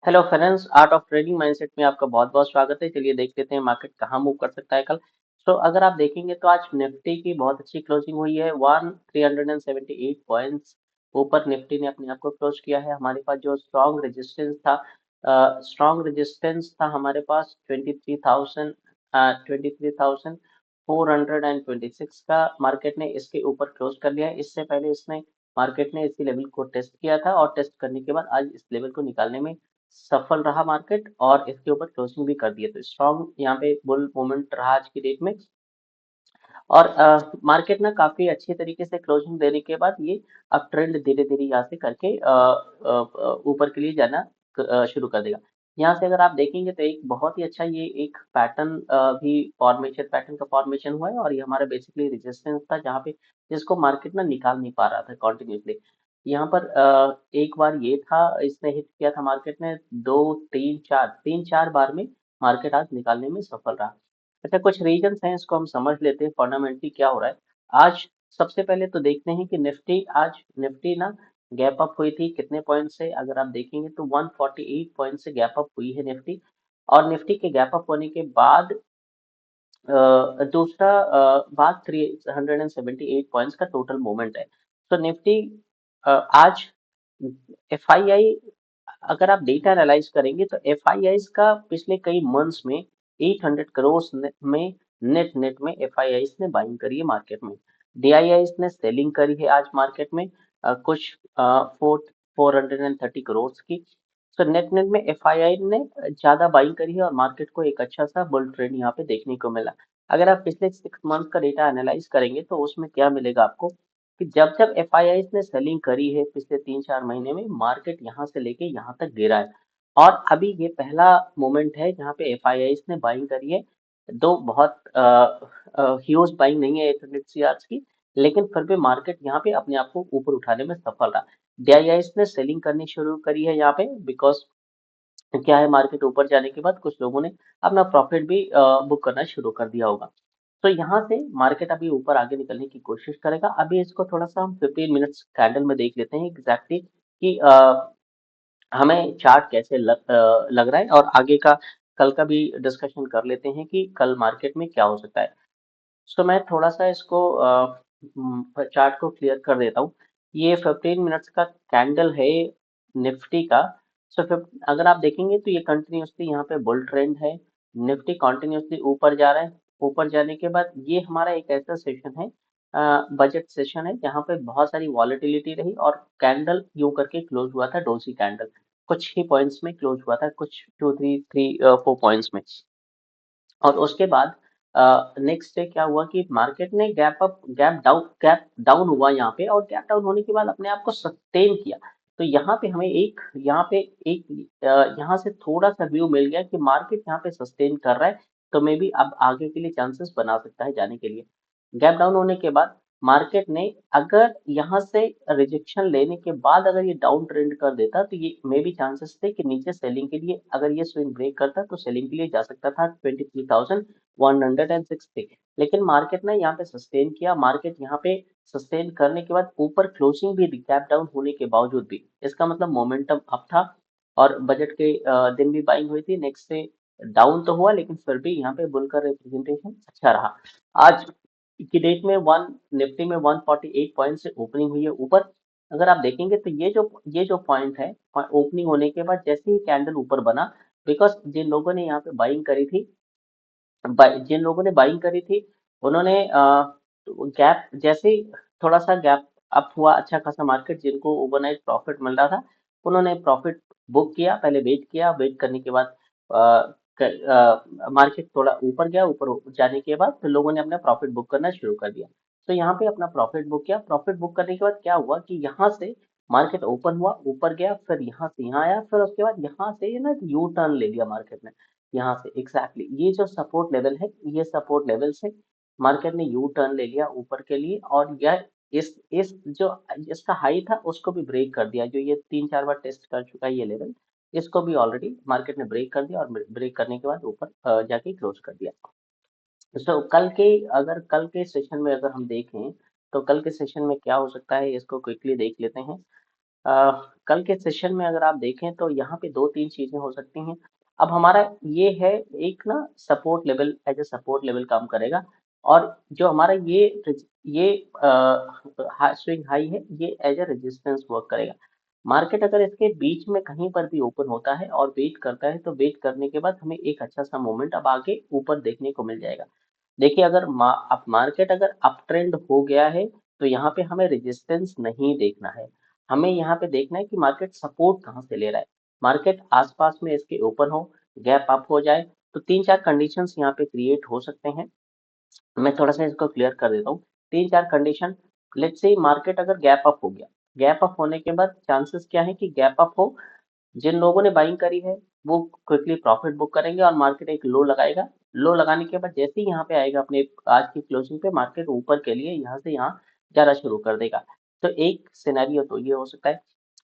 Hello friends, art of trading mindset में आपका बहुत बहुत स्वागत है। चलिए देख लेते हैं मार्केट कहाँ मूव कर सकता है कल। तो अगर आप देखेंगे तो आज निफ्टी की बहुत अच्छी क्लोजिंग हुई है। 1378 पॉइंट्स ऊपर निफ्टी ने अपने आप को क्लोज किया है। हमारे पास जो स्ट्रॉन्ग रेजिस्टेंस था हमारे पास 23,426 का, मार्केट ने इसके ऊपर क्लोज कर लिया है। इससे पहले इसने मार्केट ने इसी लेवल को टेस्ट किया था और टेस्ट करने के बाद आज इस लेवल को निकालने में सफल रहा मार्केट और इसके ऊपर क्लोजिंग भी कर दिए। तो स्ट्रॉन्ग यहाँ पे बुल मूवमेंट रहा आज की डेट में। और मार्केट ना काफी अच्छी तरीके से क्लोजिंग देने के बाद ये अब ट्रेंड धीरे धीरे यहाँ से करके ऊपर के लिए जाना शुरू कर देगा। यहाँ से अगर आप देखेंगे तो एक बहुत ही अच्छा ये एक पैटर्न भी फॉर्मेशन पैटर्न का फॉर्मेशन हुआ है और ये हमारा बेसिकली रेजिस्टेंस था जहाँ पे जिसको मार्केट ना निकाल नहीं पा रहा था कॉन्टिन्यूसली। यहाँ पर एक बार ये था, इसने हिट किया था मार्केट ने दो तीन चार बार में मार्केट आज निकालने में सफल रहा। अच्छा, कुछ रीजंस हैं, इसको हम समझ लेते हैं फंडामेंटली क्या हो रहा है आज। सबसे पहले तो देखते हैं कि निफ्टी ना गैप अप हुई थी कितने पॉइंट से। अगर आप देखेंगे तो 148 पॉइंट से गैप अप हुई है निफ्टी। और निफ्टी के गैप अप होने के बाद दूसरा बात 378 पॉइंट्स का टोटल मूवमेंट है। तो निफ्टी आज एफआईआई, अगर आप डेटा एनालाइज करेंगे तो एफआईआई का पिछले कई मंथ्स में 800 करोड़ में नेट में एफआईआई ने बाइंग करी है मार्केट में। डीआईआई ने सेलिंग करी है आज मार्केट में कुछ 430 करोड़ की। तो नेट नेट में एफआईआई ने ज्यादा बाइंग करी है और मार्केट को एक अच्छा सा बुल ट्रेंड यहाँ पे देखने को मिला। अगर आप पिछले 6 मंथ का डेटा एनालाइज करेंगे तो उसमें क्या मिलेगा आपको कि जब जब एफआईआई ने सेलिंग करी है पिछले 3-4 महीने में, मार्केट यहाँ से लेके यहाँ तक गिरा है। और अभी ये पहला मोमेंट है जहाँ पे एफआईआई ने बाइंग करी है। दो बहुत ह्यूज बाइंग नहीं है 800 सीआर की, लेकिन फिर भी मार्केट यहाँ पे अपने आप को ऊपर उठाने में सफल रहा। डीआईआई ने सेलिंग करनी शुरू करी है यहाँ पे बिकॉज क्या है, मार्केट ऊपर जाने के बाद कुछ लोगों ने अपना प्रॉफिट भी बुक करना शुरू कर दिया होगा। तो यहाँ से मार्केट अभी ऊपर आगे निकलने की कोशिश करेगा। अभी इसको थोड़ा सा हम 15 मिनट्स कैंडल में देख लेते हैं एग्जैक्टली कि हमें चार्ट कैसे लग रहा है और आगे का कल का भी डिस्कशन कर लेते हैं कि कल मार्केट में क्या हो सकता है। सो मैं थोड़ा सा इसको चार्ट को क्लियर कर देता हूँ। ये 15 मिनट्स का कैंडल है निफ्टी का। सो अगर आप देखेंगे तो ये कंटिन्यूसली यहाँ पे बुल ट्रेंड है। निफ्टी कंटिन्यूसली ऊपर जा रहा है। ऊपर जाने के बाद ये हमारा एक ऐसा सेशन है, बजट सेशन है, जहाँ पे बहुत सारी वॉलेटिलिटी रही और कैंडल यूं करके क्लोज हुआ था, डोजी कैंडल कुछ ही पॉइंट्स में क्लोज हुआ था, कुछ 2 3 3 4 पॉइंट्स में। और उसके बाद नेक्स्ट डे क्या हुआ कि मार्केट ने गैप डाउन हुआ यहाँ पे और गैप डाउन होने के बाद अपने आप को सस्टेन किया। तो यहाँ पे हमें एक यहाँ से थोड़ा सा व्यू मिल गया कि मार्केट यहाँ पे सस्टेन कर रहा है। तो मे बी अब आगे के लिए चांसेस बना सकता है जाने के लिए। गैप डाउन होने के बाद मार्केट ने अगर यहाँ से रिजेक्शन लेने के बाद अगर ये डाउन ट्रेंड कर देता तो ये मे बी चांसेस थे कि नीचे सेलिंग के लिए, अगर ये स्विंग ब्रेक करता तो सेलिंग के लिए जा सकता था 23,160। लेकिन मार्केट ने यहाँ पे सस्टेन किया। मार्केट यहाँ पे सस्टेन करने के बाद ऊपर क्लोजिंग भी गैप डाउन होने के बावजूद भी, इसका मतलब मोमेंटम अप था और बजट के दिन भी बाइंग हुई थी। नेक्स्ट से डाउन तो हुआ लेकिन फिर भी यहाँ पे बुल का रिप्रेजेंटेशन अच्छा रहा। आज की डेट में वन निफ्टी में 148 पॉइंट से ओपनिंग हुई है ऊपर। अगर आप देखेंगे तो ये जो पॉइंट है, ओपनिंग होने के बाद जैसे ही कैंडल ऊपर बना, बिकॉज जिन लोगों ने यहाँ पे बाइंग करी थी, जिन लोगों ने बाइंग करी थी उन्होंने गैप जैसे ही थोड़ा सा गैप अप हुआ, अच्छा खासा मार्केट जिनको ओवरनाइट प्रॉफिट मिल रहा था उन्होंने प्रॉफिट बुक किया। पहले वेट किया, वेट करने के बाद मार्केट थोड़ा ऊपर गया, ऊपर जाने के बाद फिर लोगों ने अपना प्रॉफिट बुक करना शुरू कर दिया। तो यहाँ पे अपना प्रॉफिट बुक किया। प्रॉफिट बुक करने के बाद क्या हुआ कि यहाँ से मार्केट ओपन हुआ, ऊपर गया, फिर यहाँ से यहाँ आया, फिर उसके बाद यहाँ से ना यू टर्न ले लिया मार्केट ने। यहाँ से एग्जैक्टली ये जो सपोर्ट लेवल है, ये सपोर्ट लेवल से मार्केट ने यू टर्न ले लिया ऊपर के लिए और यह इस जो इसका हाई था उसको भी ब्रेक कर दिया। जो ये 3-4 बार टेस्ट कर चुका है ये लेवल, इसको भी ऑलरेडी मार्केट ने ब्रेक कर दिया और ब्रेक करने के बाद ऊपर जाके क्लोज कर दिया। तो कल के सेशन में अगर हम देखें तो कल के सेशन में क्या हो सकता है इसको क्विकली देख लेते हैं। कल के सेशन में अगर आप देखें तो यहाँ पे दो तीन चीजें हो सकती हैं। अब हमारा ये है एक ना support level, as a support level काम करेगा। और जो हमारा ये स्विंग हाई है, ये एज ए रेजिस्टेंस वर्क करेगा। मार्केट अगर इसके बीच में कहीं पर भी ओपन होता है और वेट करता है, तो वेट करने के बाद हमें एक अच्छा सा मूवमेंट अब आगे ऊपर देखने को मिल जाएगा। देखिए, अगर अब मार्केट अगर अप ट्रेंड हो गया है, तो यहाँ पे हमें रेजिस्टेंस नहीं देखना है। हमें यहाँ पे देखना है कि मार्केट सपोर्ट कहाँ से ले रहा है। मार्केट आसपास में इसके ओपन हो, गैप अप हो जाए, तो तीन चार कंडीशंस यहाँ पे क्रिएट हो सकते हैं। मैं थोड़ा सा इसको क्लियर कर देता हूँ। तीन चार कंडीशन। लेट्स से मार्केट अगर गैप अप हो गया, गैप अप होने के बाद चांसेस क्या है कि गैप अप हो, जिन लोगों ने बाइंग करी है वो क्विकली प्रॉफिट बुक करेंगे और मार्केट एक लो लगाएगा। लो लगाने के बाद जैसे ही यहाँ पे आएगा अपने आज की क्लोजिंग पे, मार्केट ऊपर के लिए यहाँ से यहाँ जाना शुरू कर देगा। तो एक सिनेरियो तो ये हो सकता है।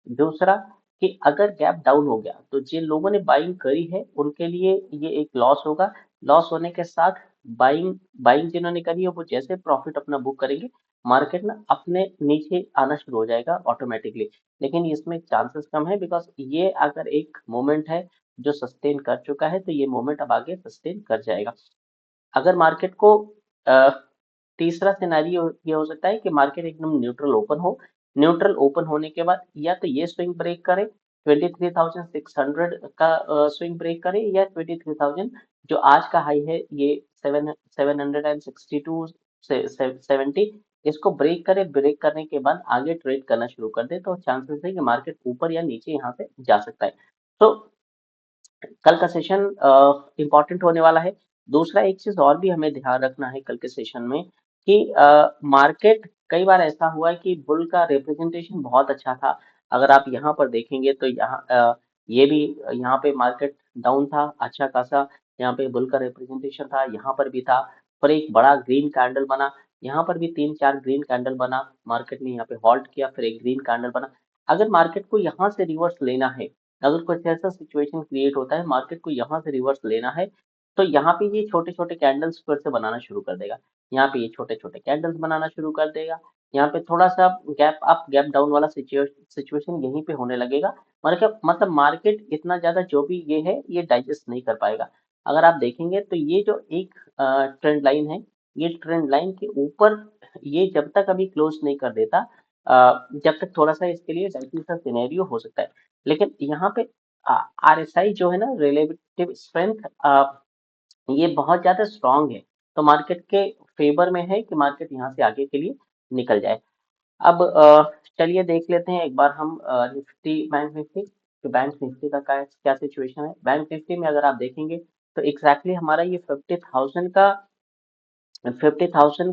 दूसरा, कि अगर गैप डाउन हो गया, तो जिन लोगों ने बाइंग करी है उनके लिए ये एक लॉस होगा। लॉस होने के साथ बाइंग बाइंग जिन्होंने करी है वो जैसे प्रॉफिट अपना बुक करेंगे, मार्केट ना अपने नीचे आना शुरू हो जाएगा ऑटोमेटिकली। लेकिन इसमें चांसेस कम है, बिकॉज ये अगर एक मोमेंट है जो सस्टेन कर चुका है, तो ये मोमेंट अब आगे सस्टेन कर जाएगा। अगर मार्केट को अ, तीसरा सिनेरियो ये हो सकता है कि मार्केट एकदम न्यूट्रल ओपन हो। न्यूट्रल ओपन होने के बाद या तो ये स्विंग ब्रेक करे, 23,600 का स्विंग ब्रेक करे, या 23,000 जो आज का हाई है, ये 762 से 70, इसको ब्रेक करे। ब्रेक करने के बाद आगे ट्रेड करना शुरू कर दे, तो चांसेस है कि मार्केट ऊपर या नीचे यहाँ से जा सकता है। तो कल का सेशन इम्पोर्टेंट होने वाला है। दूसरा एक चीज और भी हमें ध्यान रखना है कल के सेशन में, कि मार्केट कई बार ऐसा हुआ है कि बुल का रिप्रेजेंटेशन बहुत अच्छा था। अगर आप यहाँ पर देखेंगे तो यहाँ ये भी यहाँ पे मार्केट डाउन था अच्छा खासा। यहाँ पे बुल का रिप्रेजेंटेशन था, यहाँ पर भी था। पर एक बड़ा ग्रीन कैंडल बना, यहाँ पर भी तीन चार ग्रीन कैंडल बना, मार्केट ने यहाँ पे हॉल्ट किया, फिर एक ग्रीन कैंडल बना। अगर मार्केट को यहाँ से रिवर्स लेना है, अगर कुछ ऐसा सिचुएशन क्रिएट होता है मार्केट को यहाँ से रिवर्स लेना है, तो यहाँ पे ये छोटे छोटे कैंडल्स फिर से बनाना शुरू कर देगा। यहाँ पे ये छोटे छोटे कैंडल्स बनाना शुरू कर देगा। यहाँ पे थोड़ा सा गैप अप गैप डाउन वाला सिचुएशन यहीं पे होने लगेगा। मतलब मार्केट इतना ज्यादा जो भी ये है ये डाइजेस्ट नहीं कर पाएगा। अगर आप देखेंगे तो ये जो एक ट्रेंड लाइन है, ये ट्रेंड लाइन के ऊपर ये जब तक अभी क्लोज नहीं कर देता, जब तक थोड़ा सा इसके लिए डाइटिंग का सिनेरियो हो सकता है। लेकिन यहाँ पे आरएसआई जो है ना, रिलेटिव स्ट्रेंथ, ये बहुत ज्यादा स्ट्रांग है। तो मार्केट के फेवर में है कि मार्केट यहाँ से आगे के लिए निकल जाए। अब चलिए देख लेते हैं एक बार हम निफ्टी बैंक निफ्टी। तो बैंक निफ्टी का क्या क्या सिचुएशन है। बैंक निफ्टी में अगर आप देखेंगे तो एग्जैक्टली हमारा ये 50,000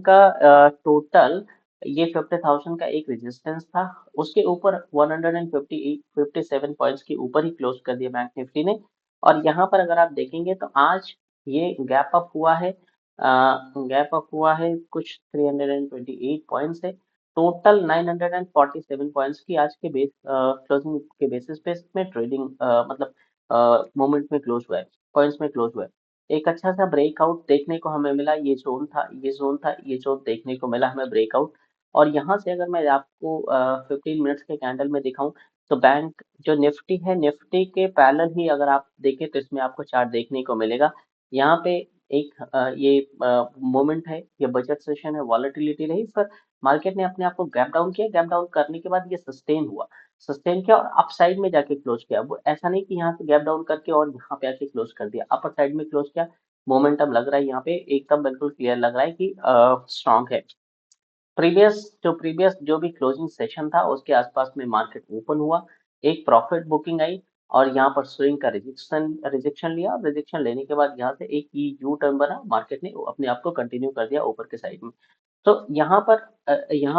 का टोटल, ये 50,000 का एक रेजिस्टेंस था। उसके ऊपर 157 पॉइंट्स के ऊपर ही क्लोज कर दिया बैंक निफ्टी ने। और यहाँ पर अगर आप देखेंगे तो आज ये गैप अप हुआ है, गैप अप हुआ है कुछ 328 पॉइंट्स है। टोटल 947 पॉइंट्स की आज के बेस क्लोजिंग के बेसिस पे इसमें ट्रेडिंग मतलब मोमेंट में क्लोज हुआ है, पॉइंट्स में क्लोज हुआ है। एक अच्छा सा ब्रेकआउट देखने को हमें मिला। ये जोन था, ये जोन था, ये जोन देखने को मिला हमें ब्रेकआउट। और यहाँ से अगर मैं आपको 15 मिनट्स के कैंडल में दिखाऊं, तो बैंक जो निफ्टी है, निफ्टी के पैरेलल ही अगर आप देखें तो इसमें आपको चार्ट देखने को मिलेगा। यहाँ पे एक ये मोमेंट है, ये बजट सेशन है, वॉलेटिलिटी रही, पर मार्केट ने अपने आप को गैप डाउन किया। गैप डाउन करने के बाद ये सस्टेन हुआ, सस्टेन किया और अप साइड में जाके क्लोज किया। वो ऐसा नहीं कि यहाँ से गैप डाउन करके और यहाँ पे आके क्लोज कर दिया, अपर साइड में क्लोज किया। मोमेंटम लग रहा है यहाँ पे एकदम बिल्कुल क्लियर लग रहा है कि स्ट्रांग है। प्रीवियस जो भी क्लोजिंग सेशन था उसके आसपास में मार्केट ओपन हुआ, एक प्रॉफिट बुकिंग आई और यहाँ पर स्विंग का रिजेक्शन रिजेक्शन लिया। रिजेक्शन लेने के बाद यहाँ से एक यू टर्न बना, मार्केट ने अपने आप को कंटिन्यू कर दिया ऊपर के साइड में। तो यहाँ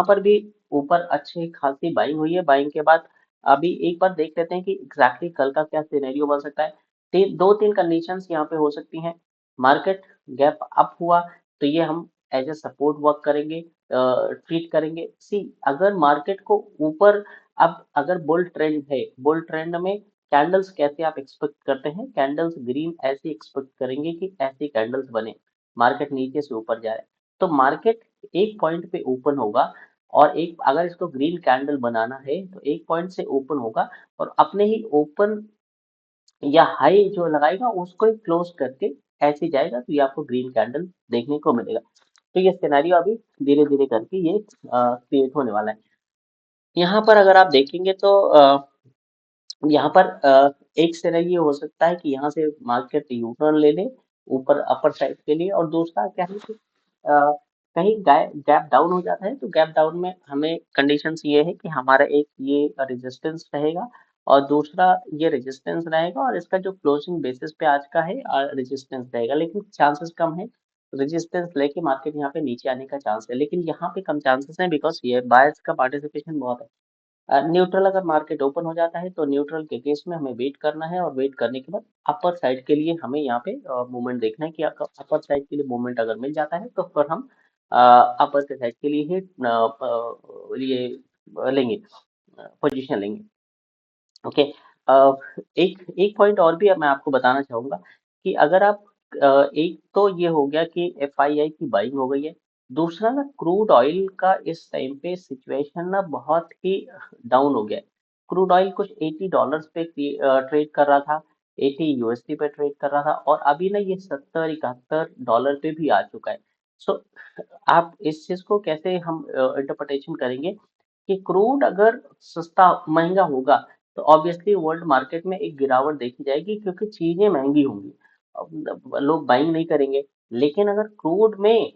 पर भी ऊपर अच्छी खासी बाइंग हुई है। बाइंग के बाद अभी एक बार देख लेते हैं कि एग्जैक्टली कल का क्या सिनेरियो बन सकता है। दो तीन कंडीशंस यहाँ पे हो सकती हैं। मार्केट गैप अप हुआ तो ये हम एज ए सपोर्ट वर्क करेंगे, ट्रीट करेंगे। सी, अगर मार्केट को ऊपर, अब अगर बुल ट्रेंड है, बुल ट्रेंड में कैंडल्स कैसे आप एक्सपेक्ट करते हैं, कैंडल्स ग्रीन ऐसे एक्सपेक्ट करेंगे कि ऐसे कैंडल्स बने, मार्केट नीचे से ऊपर जा रहा है। तो मार्केट एक पॉइंट पे ओपन होगा और एक अगर इसको ग्रीन कैंडल बनाना है तो एक पॉइंट से ओपन होगा और अपने ही ओपन या हाई जो लगाएगा उसको ही क्लोज करके ऐसे जाएगा, तो ये आपको ग्रीन कैंडल देखने को मिलेगा। तो ये सिनेरियो अभी धीरे धीरे करके ये क्रिएट होने वाला है। यहाँ पर अगर आप देखेंगे तो यहाँ पर एक सिनेरियो ये हो सकता है कि यहाँ से मार्केट यू टर्न ले ले ऊपर अपर साइड के लिए, और दूसरा क्या है कि कहीं गैप डाउन हो जाता है, तो गैप डाउन में हमें कंडीशंस ये है कि हमारा एक ये रेजिस्टेंस रहेगा और दूसरा ये रेजिस्टेंस रहेगा, और इसका जो क्लोजिंग बेसिस पे आज का है रेजिस्टेंस रहेगा, लेकिन चांसेस कम है रेजिस्टेंस लेके मार्केट यहाँ पे नीचे आने का चांस है, लेकिन यहाँ पे कम चांसेस है बिकॉज ये बायर्स का पार्टिसिपेशन बहुत है। न्यूट्रल अगर मार्केट ओपन हो जाता है तो न्यूट्रल के केस में हमें वेट करना है, और वेट करने के बाद अपर साइड के लिए हमें यहाँ पे मूवमेंट देखना है कि अपर साइड के लिए मूवमेंट अगर मिल जाता है तो फिर हम अपर के साइड के लिए ही लेंगे, पोजीशन लेंगे। ओके। एक एक पॉइंट और भी अब मैं आपको बताना चाहूंगा कि अगर आप एक तो ये हो गया कि एफआईआई की बाइंग हो गई है, दूसरा ना क्रूड ऑयल का इस टाइम पे सिचुएशन ना बहुत ही डाउन हो गया है। क्रूड ऑयल कुछ $80 पे ट्रेड कर रहा था, 80 USD पे ट्रेड कर रहा था, और अभी ना ये 70-71 डॉलर पे भी आ चुका है। सो आप इस चीज को कैसे हम इंटरप्रिटेशन करेंगे कि क्रूड अगर सस्ता महंगा होगा तो ऑब्वियसली वर्ल्ड मार्केट में एक गिरावट देखी जाएगी, क्योंकि चीजें महंगी होंगी, अब लोग बाइंग नहीं करेंगे। लेकिन अगर क्रूड में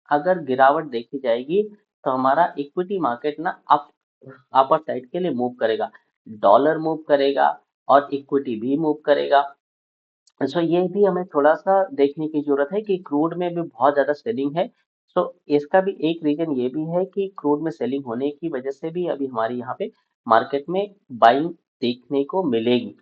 अगर गिरावट देखी जाएगी तो हमारा इक्विटी मार्केट ना अपर साइड के लिए मूव करेगा, डॉलर मूव करेगा और इक्विटी भी मूव करेगा। सो ये भी हमें थोड़ा-सा देखने की ज़रूरत है कि क्रूड में भी बहुत ज़्यादा सेलिंग है। सो इसका भी एक रीज़न ये भी है कि क्रूड में सेलिंग होने की वज़ह से भी अभी हमारे यहाँ पे मार्केट में बाइंग देखने को मिलेगी।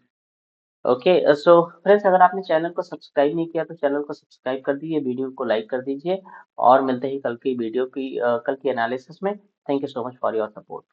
ओके, सो फ्रेंड्स, अगर आपने चैनल को सब्सक्राइब नहीं किया तो चैनल को सब्सक्राइब कर दीजिए, वीडियो को लाइक कर दीजिए, और मिलते हैं कल की वीडियो की कल की एनालिसिस में। Thank you so much for your support.